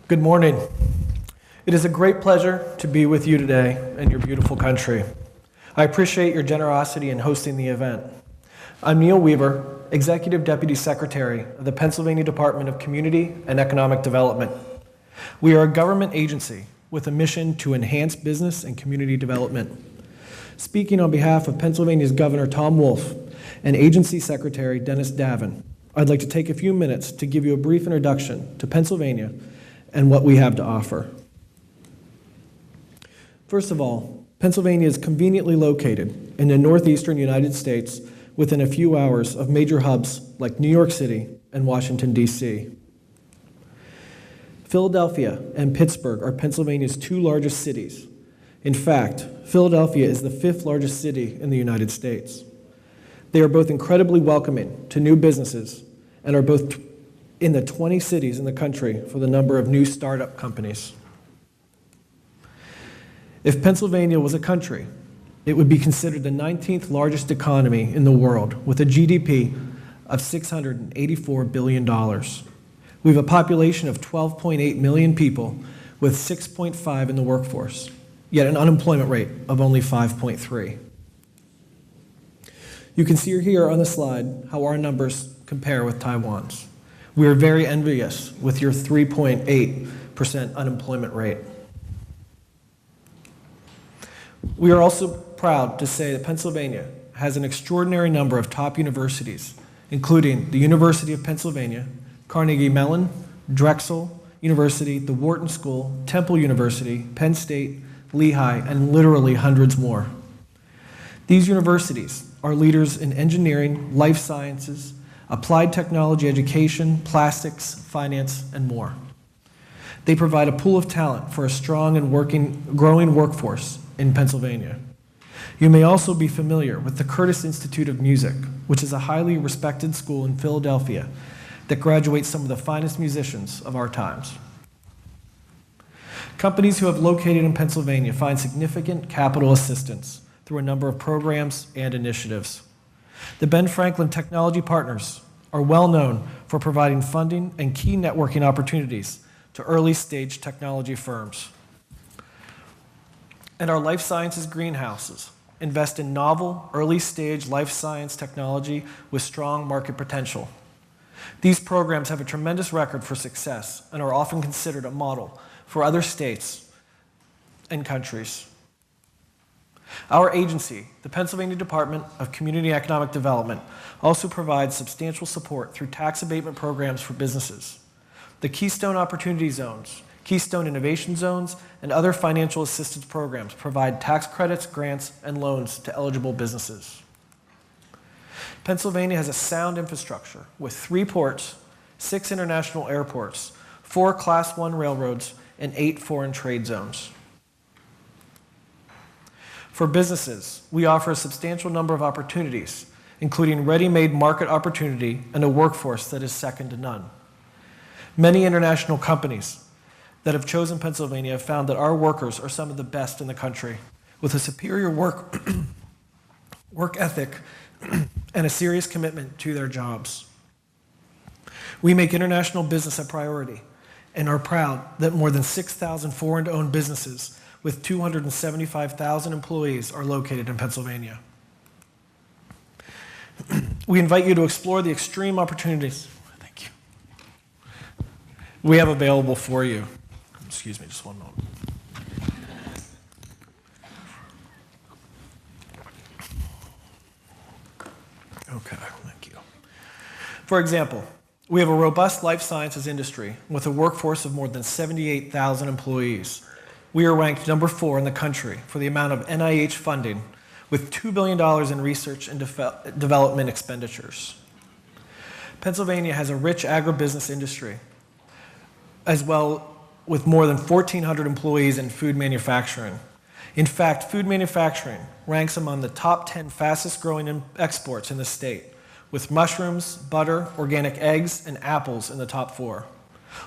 Good morning. It is a great pleasure to be with you today in your beautiful country. I appreciate your generosity in hosting the event. I'm Neil Weaver, Executive Deputy Secretary of the Pennsylvania Department of Community and Economic Development. We are a government agency with a mission to enhance business and community development. Speaking on behalf of Pennsylvania's Governor Tom Wolf and Agency Secretary Dennis Davin, I'd like to take a few minutes to give you a brief introduction to Pennsylvania and what we have to offer. First of all, Pennsylvania is conveniently located in the northeastern United States within a few hours of major hubs like New York City and Washington, D.C. Philadelphia and Pittsburgh are Pennsylvania's two largest cities. In fact, Philadelphia is the fifth largest city in the United States. They are both incredibly welcoming to new businesses and are both in the 20 cities in the country for the number of new startup companies. If Pennsylvania was a country, it would be considered the 19th largest economy in the world with a GDP of $684 billion. We have a population of 12.8 million people with 6.5 in the workforce, yet an unemployment rate of only 5.3. You can see here on the slide how our numbers compare with Taiwan's. We are very envious with your 3.8% unemployment rate. We are also proud to say that Pennsylvania has an extraordinary number of top universities, including the University of Pennsylvania, Carnegie Mellon, Drexel University, the Wharton School, Temple University, Penn State, Lehigh, and literally hundreds more. These universities are leaders in engineering, life sciences, applied technology education, plastics, finance, and more. They provide a pool of talent for a strong and growing workforce in Pennsylvania. You may also be familiar with the Curtis Institute of Music, which is a highly respected school in Philadelphia that graduates some of the finest musicians of our times. Companies who have located in Pennsylvania find significant capital assistance through a number of programs and initiatives. The Ben Franklin Technology Partners are well known for providing funding and key networking opportunities to early-stage technology firms. And our life sciences greenhouses invest in novel, early-stage life science technology with strong market potential. These programs have a tremendous record for success and are often considered a model for other states and countries. Our agency, the Pennsylvania Department of Community and Economic Development, also provides substantial support through tax abatement programs for businesses. The Keystone Opportunity Zones, Keystone Innovation Zones, and other financial assistance programs provide tax credits, grants, and loans to eligible businesses. Pennsylvania has a sound infrastructure with 3 ports, 6 international airports, 4 Class I railroads, and 8 foreign trade zones. For businesses, we offer a substantial number of opportunities, including ready-made market opportunity and a workforce that is second to none. Many international companies that have chosen Pennsylvania have found that our workers are some of the best in the country, with a superior work ethic and a serious commitment to their jobs. We make international business a priority and are proud that more than 6,000 foreign-owned businesses with 275,000 employees are located in Pennsylvania. We invite you to explore the extreme opportunities we have available for you. Excuse me, just one moment. Okay, thank you. For example, we have a robust life sciences industry with a workforce of more than 78,000 employees. We are ranked number 4 in the country for the amount of NIH funding, with $2 billion in research and development expenditures. Pennsylvania has a rich agribusiness industry, as well with more than 1,400 employees in food manufacturing. In fact, food manufacturing ranks among the top 10 fastest growing exports in the state, with mushrooms, butter, organic eggs, and apples in the top 4.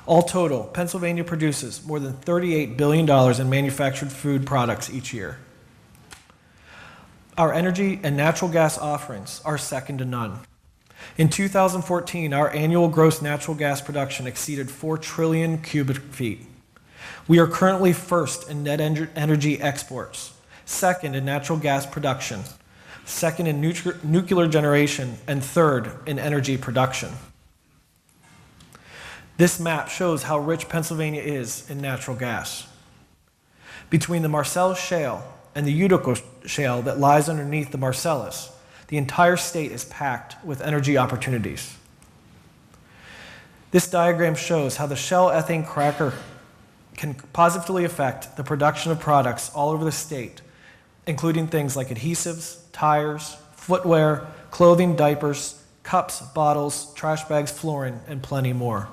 All total, Pennsylvania produces more than $38 billion in manufactured food products each year. Our energy and natural gas offerings are second to none. In 2014, our annual gross natural gas production exceeded 4 trillion cubic feet. We are currently first in net energy exports, second in natural gas production, second in nuclear generation, and third in energy production. This map shows how rich Pennsylvania is in natural gas. Between the Marcellus Shale and the Utica Shale that lies underneath the Marcellus, the entire state is packed with energy opportunities. This diagram shows how the Shell ethane cracker can positively affect the production of products all over the state, including things like adhesives, tires, footwear, clothing, diapers, cups, bottles, trash bags, flooring, and plenty more.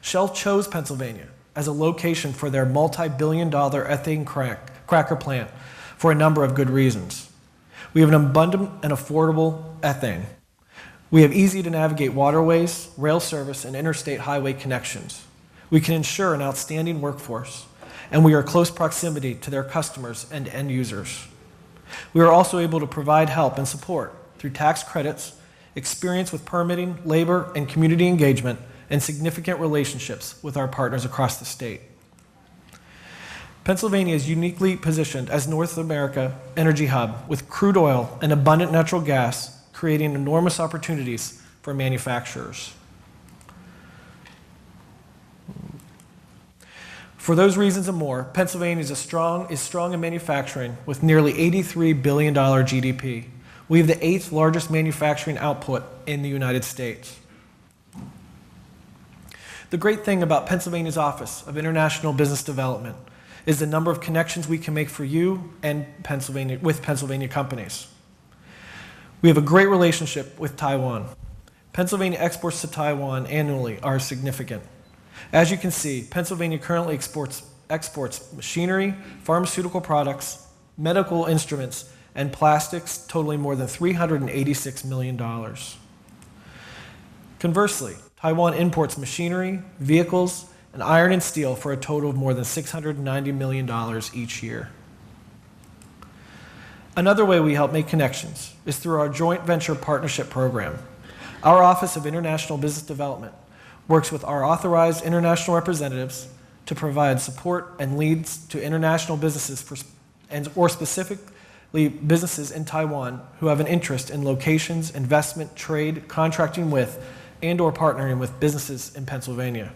Shell chose Pennsylvania as a location for their multi-billion-dollar ethane cracker plant for a number of good reasons. We have an abundant and affordable ethane. We have easy-to-navigate waterways, rail service, and interstate highway connections. We can ensure an outstanding workforce, and we are close proximity to their customers and end users. We are also able to provide help and support through tax credits, experience with permitting, labor, and community engagement, and significant relationships with our partners across the state. Pennsylvania is uniquely positioned as North America energy hub with crude oil and abundant natural gas, creating enormous opportunities for manufacturers. For those reasons and more, Pennsylvania is strong in manufacturing with nearly $83 billion GDP. We have the 8th largest manufacturing output in the United States. The great thing about Pennsylvania's Office of International Business Development is the number of connections we can make for you and with Pennsylvania companies. We have a great relationship with Taiwan. Pennsylvania exports to Taiwan annually are significant. As you can see, Pennsylvania currently exports machinery, pharmaceutical products, medical instruments, and plastics totaling more than $386 million. Conversely, Taiwan imports machinery, vehicles, and iron and steel for a total of more than $690 million each year. Another way we help make connections is through our joint venture partnership program. Our Office of International Business Development works with our authorized international representatives to provide support and leads to international businesses or specifically businesses in Taiwan who have an interest in locations, investment, trade, contracting with, and/or partnering with businesses in Pennsylvania.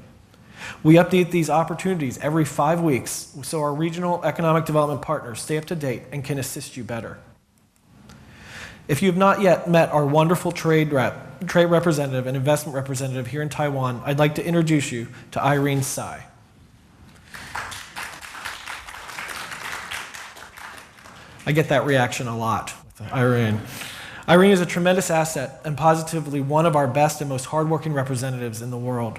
We update these opportunities every 5 weeks so our regional economic development partners stay up to date and can assist you better. If you have not yet met our wonderful trade representative and investment representative here in Taiwan, I'd like to introduce you to Irene Tsai. I get that reaction a lot with Irene. Irene is a tremendous asset and positively one of our best and most hardworking representatives in the world.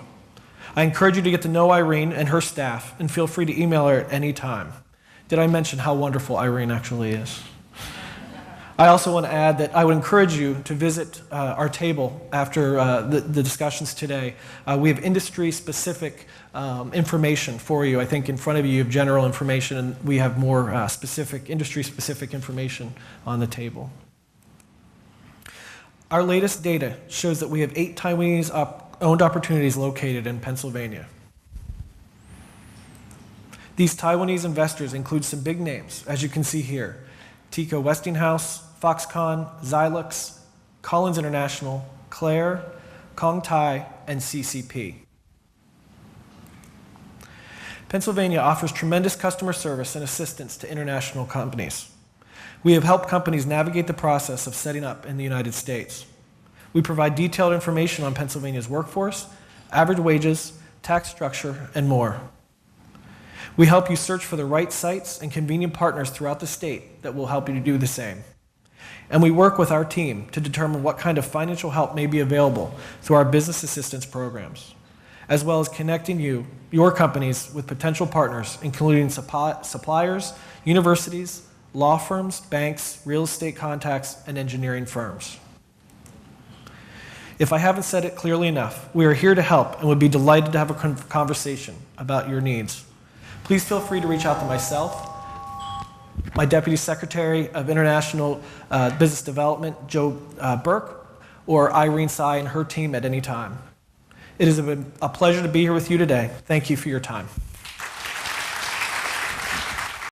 I encourage you to get to know Irene and her staff, and feel free to email her at any time. Did I mention how wonderful Irene actually is? I also want to add that I would encourage you to visit our table after the discussions today. We have industry-specific information for you. I think in front of you have general information, and we have more industry-specific information on the table. Our latest data shows that we have 8 Taiwanese-owned opportunities located in Pennsylvania. These Taiwanese investors include some big names, as you can see here: TECO Westinghouse, Foxconn, Xylux, Collins International, Claire, Kong Tai, and CCP. Pennsylvania offers tremendous customer service and assistance to international companies. We have helped companies navigate the process of setting up in the United States. We provide detailed information on Pennsylvania's workforce, average wages, tax structure, and more. We help you search for the right sites and convenient partners throughout the state that will help you to do the same. And we work with our team to determine what kind of financial help may be available through our business assistance programs, as well as connecting your companies with potential partners, including suppliers, universities, law firms, banks, real estate contacts, and engineering firms. If I haven't said it clearly enough, we are here to help and would be delighted to have a conversation about your needs. Please feel free to reach out to myself, my Deputy Secretary of International Business Development, Joe Burke, or Irene Tsai and her team at any time. It has been a pleasure to be here with you today. Thank you for your time.